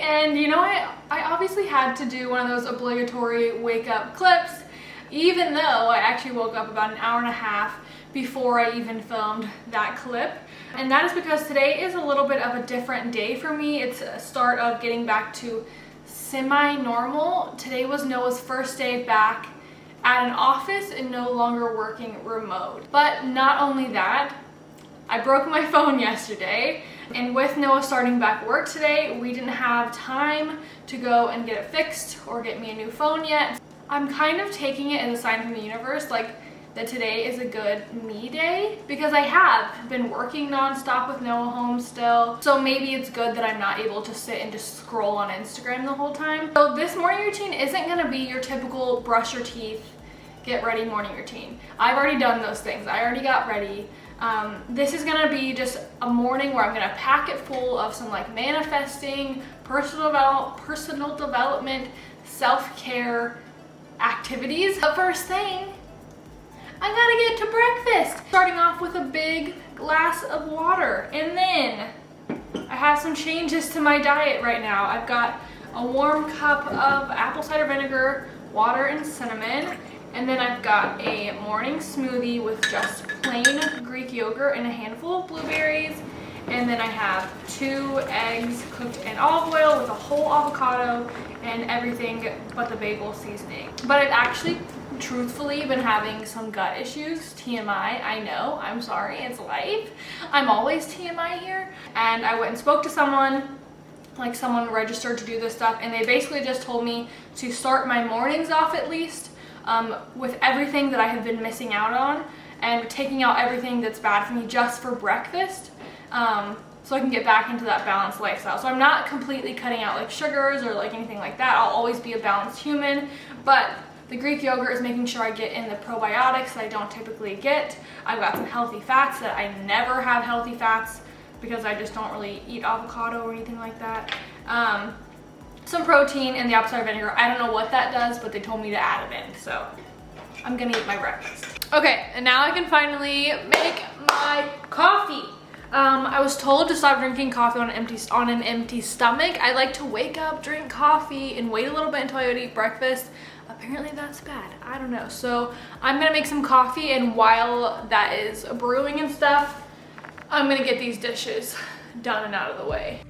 And you know, I obviously had to do one of those obligatory wake up clips, even though I actually woke up about an hour and a half before I even filmed that clip. And that is because today is a little bit of a different day for me. It's a start of getting back to semi-normal. Today was Noah's first day back at an office and no longer working remote. But not only that, I broke my phone yesterday, and with Noah starting back work today, we didn't have time to go and get it fixed or get me a new phone yet. I'm kind of taking it as a sign from the universe, like that today is a good me day, because I have been working nonstop with Noah home still. So maybe it's good that I'm not able to sit and just scroll on Instagram the whole time. So this morning routine isn't gonna be your typical brush your teeth, get ready morning routine. I've already done those things. I already got ready. This is gonna be just a morning where I'm gonna pack it full of some like manifesting, personal development, self-care activities. The first thing, I gotta get to breakfast. Starting off with a big glass of water, and then I have some changes to my diet right now. I've got a warm cup of apple cider vinegar, water and cinnamon, and then I've got a morning smoothie with just plain Greek yogurt and a handful of blueberries. And then I have 2 eggs cooked in olive oil with a whole avocado and everything but the bagel seasoning. But I've actually truthfully been having some gut issues. TMI, I know, I'm sorry, it's life. I'm always TMI here. And I went and spoke to someone, like someone registered to do this stuff, and they basically just told me to start my mornings off at least with everything that I have been missing out on, and taking out everything that's bad for me just for breakfast, so I can get back into that balanced lifestyle. So I'm not completely cutting out like sugars or like anything like that. I'll always be a balanced human, but the Greek yogurt is making sure I get in the probiotics that I don't typically get. I've got some healthy fats that I never have healthy fats because I just don't really eat avocado or anything like that. Some protein and the apple cider vinegar. I don't know what that does, but they told me to add it in, so I'm gonna eat my breakfast. Okay, and now I can finally make my coffee. I was told to stop drinking coffee on an empty stomach. I like to wake up, drink coffee, and wait a little bit until I would eat breakfast. Apparently that's bad. I don't know. So I'm gonna make some coffee, and while that is brewing and stuff, I'm gonna get these dishes done and out of the way.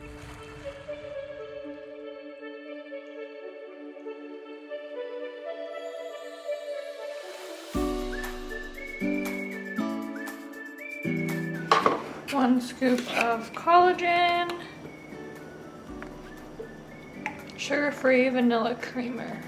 One scoop of collagen, sugar-free vanilla creamer.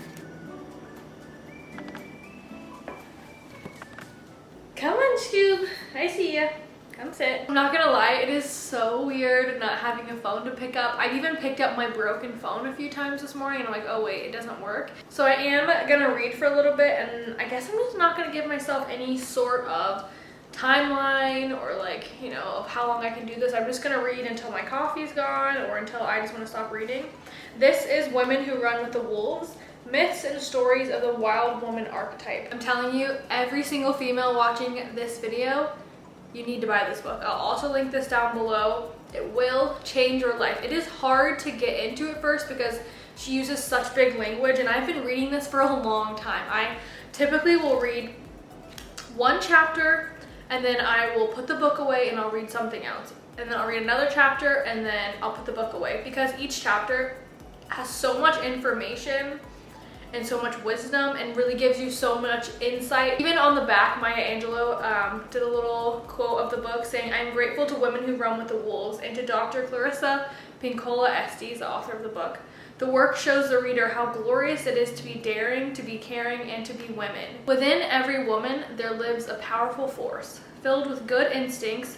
Come on, Scoob. I see ya. Come sit. I'm not gonna lie, it is so weird not having a phone to pick up. I've even picked up my broken phone a few times this morning, and I'm like, oh wait, it doesn't work. So I am gonna read for a little bit, and I guess I'm just not gonna give myself any sort of timeline or like, you know, of how long I can do this. I'm just gonna read until my coffee's gone or until I just want to stop reading. This is Women Who Run with the Wolves: Myths and Stories of the Wild Woman Archetype. I'm telling you, every single female watching this video, you need to buy this book. I'll also link this down below. It will change your life. It is hard to get into at first because she uses such big language, and I've been reading this for a long time. I typically will read one chapter, and then I will put the book away and I'll read something else. And then I'll read another chapter, and then I'll put the book away, because each chapter has so much information and so much wisdom and really gives you so much insight. Even on the back, Maya Angelou did a little quote of the book saying, "I'm grateful to women who run with the wolves, and to Dr. Clarissa Pinkola Estes, the author of the book. The work shows the reader how glorious it is to be daring, to be caring, and to be women. Within every woman, there lives a powerful force, filled with good instincts,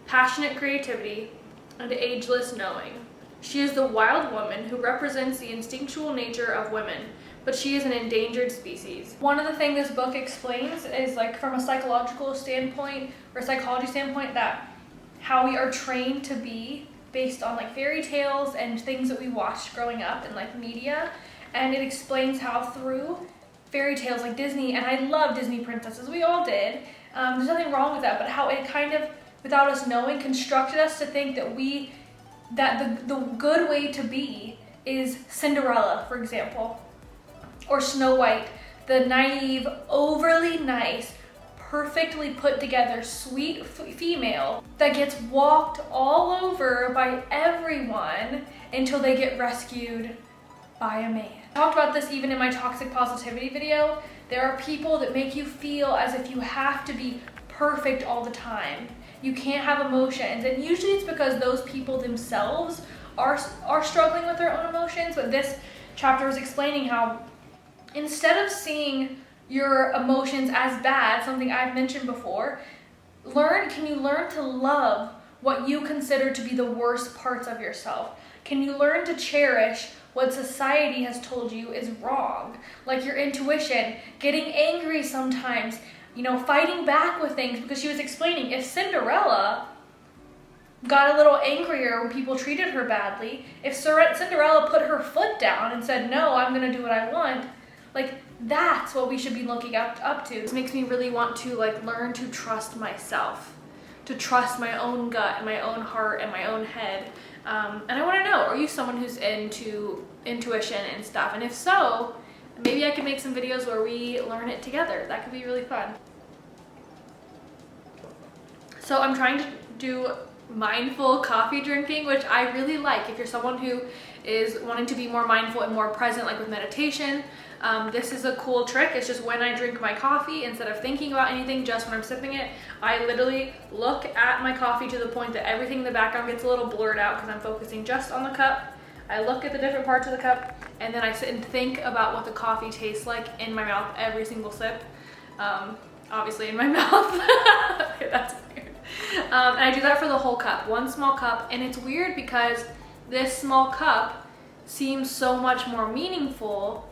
passionate creativity, and ageless knowing. She is the wild woman who represents the instinctual nature of women, but she is an endangered species." One of the things this book explains is, like, from a psychological standpoint or psychology standpoint, that how we are trained to be based on like fairy tales and things that we watched growing up in like media. And it explains how through fairy tales like Disney, and I love Disney princesses, we all did, there's nothing wrong with that, but how it kind of, without us knowing, constructed us to think that the good way to be is Cinderella, for example, or Snow White, the naive, overly nice, perfectly put together, sweet female that gets walked all over by everyone until they get rescued by a man. I talked about this even in my toxic positivity video. There are people that make you feel as if you have to be perfect all the time. You can't have emotions, and usually it's because those people themselves are struggling with their own emotions. But this chapter was explaining how instead of seeing your emotions as bad, something I've mentioned before, can you learn to love what you consider to be the worst parts of yourself? Can you learn to cherish what society has told you is wrong? Like your intuition, getting angry sometimes, fighting back with things, because she was explaining if Cinderella got a little angrier when people treated her badly, if Cinderella put her foot down and said, no, I'm gonna do what I want, like that's what we should be looking up to. This makes me really want to learn to trust myself, to trust my own gut and my own heart and my own head. And I want to know, are you someone who's into intuition and stuff? And if so, maybe I can make some videos where we learn it together. That could be really fun. So I'm trying to do mindful coffee drinking, which I really like. If you're someone who is wanting to be more mindful and more present, like with meditation, this is a cool trick. It's just when I drink my coffee, instead of thinking about anything, just when I'm sipping it, I literally look at my coffee to the point that everything in the background gets a little blurred out because I'm focusing just on the cup. I look at the different parts of the cup, and then I sit and think about what the coffee tastes like in my mouth every single sip. Obviously in my mouth. Okay, that's weird. And I do that for the whole cup, one small cup, and it's weird because this small cup seems so much more meaningful,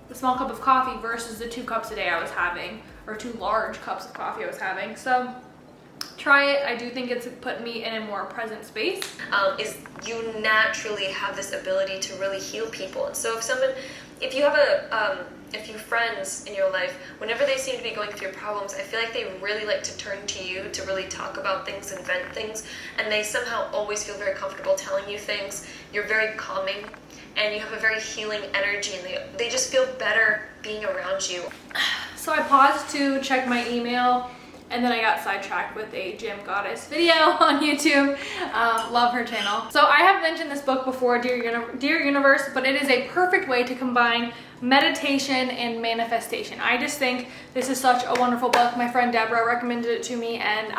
the small cup of coffee, versus the 2 cups a day I was having, or 2 large cups of coffee I was having. So try it. I do think it's put me in a more present space. Is you naturally have this ability to really heal people. And so if you have a few friends in your life, whenever they seem to be going through problems, I feel like they really like to turn to you to really talk about things and vent things, and they somehow always feel very comfortable telling you things. You're very calming, and you have a very healing energy, and they just feel better being around you. So I paused to check my email, and then I got sidetracked with a Gym Goddess video on YouTube. Love her channel. So I have mentioned this book before, Dear Universe, but it is a perfect way to combine meditation and manifestation. I just think this is such a wonderful book. My friend Deborah recommended it to me, and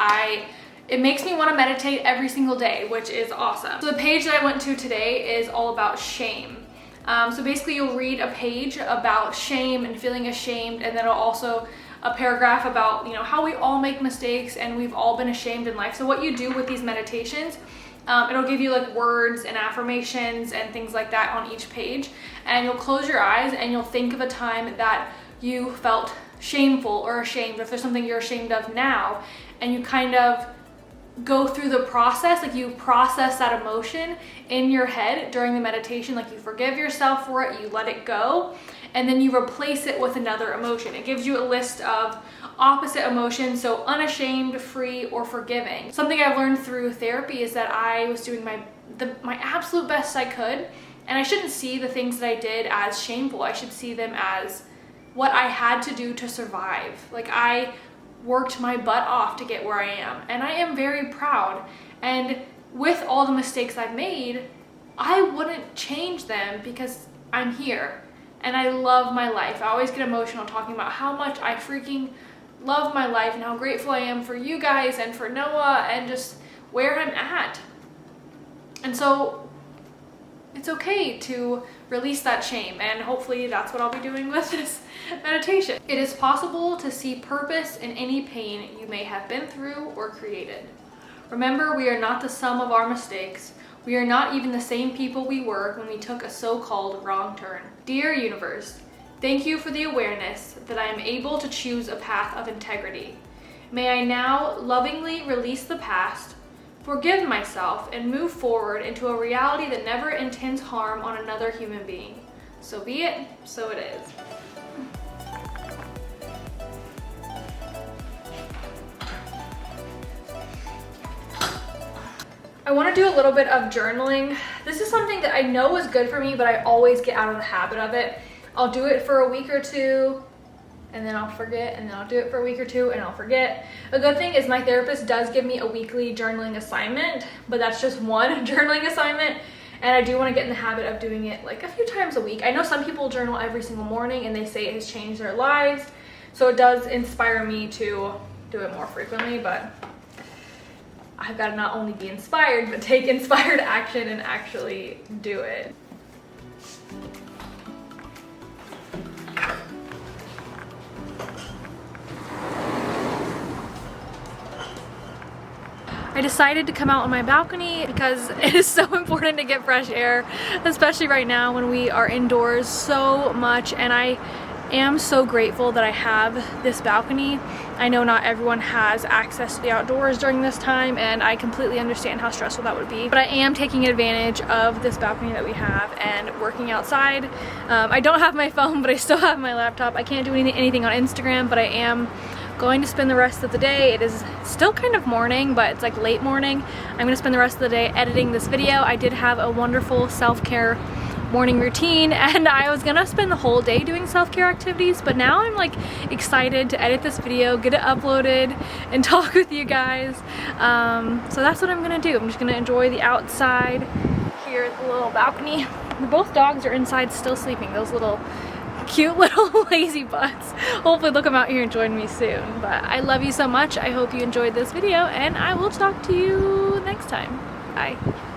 it makes me want to meditate every single day, which is awesome. So the page that I went to today is all about shame. So basically you'll read a page about shame and feeling ashamed, and then it'll also a paragraph about how we all make mistakes and we've all been ashamed in life. So what you do with these meditations, it'll give you words and affirmations and things like that on each page, and you'll close your eyes and you'll think of a time that you felt shameful or ashamed, or if there's something you're ashamed of now, and you kind of go through the process, you process that emotion in your head during the meditation, you forgive yourself for it, you let it go, and then you replace it with another emotion. It gives you a list of opposite emotions, so unashamed, free, or forgiving. Something I've learned through therapy is that I was doing my absolute best I could, and I shouldn't see the things that I did as shameful. I should see them as what I had to do to survive. I worked my butt off to get where I am, and I am very proud. And with all the mistakes I've made, I wouldn't change them because I'm here and I love my life. I always get emotional talking about how much I freaking love my life and how grateful I am for you guys and for Noah and just where I'm at. And so it's okay to release that shame, and hopefully that's what I'll be doing with this meditation. It is possible to see purpose in any pain you may have been through or created. Remember, we are not the sum of our mistakes. We are not even the same people we were when we took a so-called wrong turn. Dear Universe, thank you for the awareness that I am able to choose a path of integrity. May I now lovingly release the past, forgive myself, and move forward into a reality that never intends harm on another human being. So be it, so it is. I want to do a little bit of journaling. This is something that I know is good for me, but I always get out of the habit of it. I'll do it for a week or two, and then I'll forget, and then I'll do it for a week or two, and I'll forget. A good thing is my therapist does give me a weekly journaling assignment, but that's just one journaling assignment, and I do want to get in the habit of doing it like a few times a week. I know some people journal every single morning, and they say it has changed their lives, so it does inspire me to do it more frequently, but I've got to not only be inspired, but take inspired action and actually do it. I decided to come out on my balcony because it is so important to get fresh air, especially right now when we are indoors so much, and I am so grateful that I have this balcony. I know not everyone has access to the outdoors during this time, and I completely understand how stressful that would be, but I am taking advantage of this balcony that we have and working outside. I don't have my phone, but I still have my laptop. I can't do anything on Instagram, but I am going to spend the rest of the day. It is still kind of morning, but it's like late morning. I'm going to spend the rest of the day editing this video. I did have a wonderful self-care morning routine, and I was gonna spend the whole day doing self-care activities, but now I'm like excited to edit this video, get it uploaded, and talk with you guys. So that's what I'm gonna do. I'm just gonna enjoy the outside here at the little balcony. Both dogs are inside still sleeping, those little cute little lazy butts. Hopefully they'll come out here and join me soon. But I love you so much. I hope you enjoyed this video, and I will talk to you next time. Bye.